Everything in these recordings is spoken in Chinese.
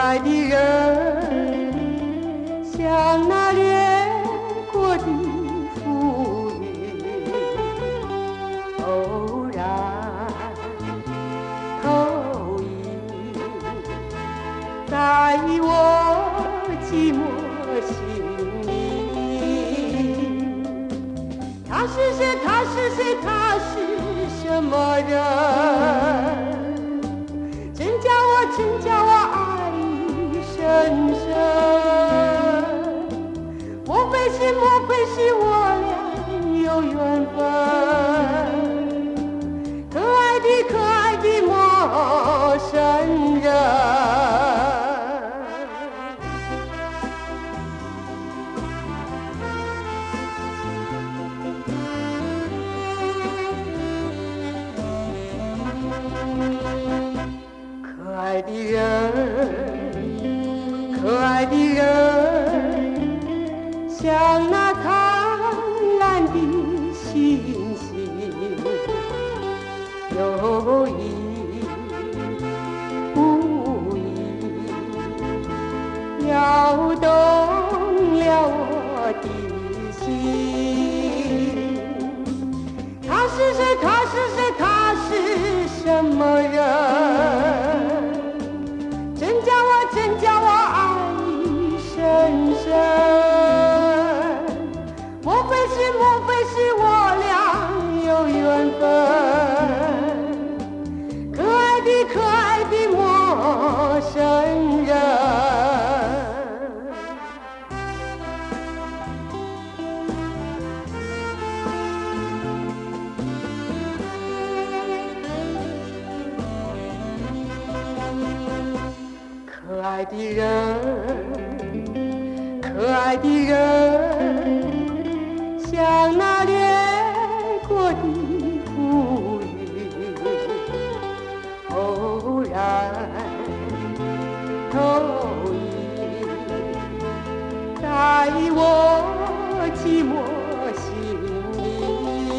爱的人，像那掠过的浮云，偶然投影在我寂寞心里。他是谁？他是谁？他是什么人？真叫我爱意深深。莫非是我俩有缘分？可爱的陌生人。可爱的人，像那灿烂的星星，有意无意摇动了我的心。他是谁？他是什么人？真叫我爱意深深。莫非是我俩有缘分？可爱的陌生人。可爱的人，像那掠过的浮云，偶然投影在我寂寞心里。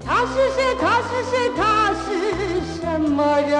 他是谁？他是什么人？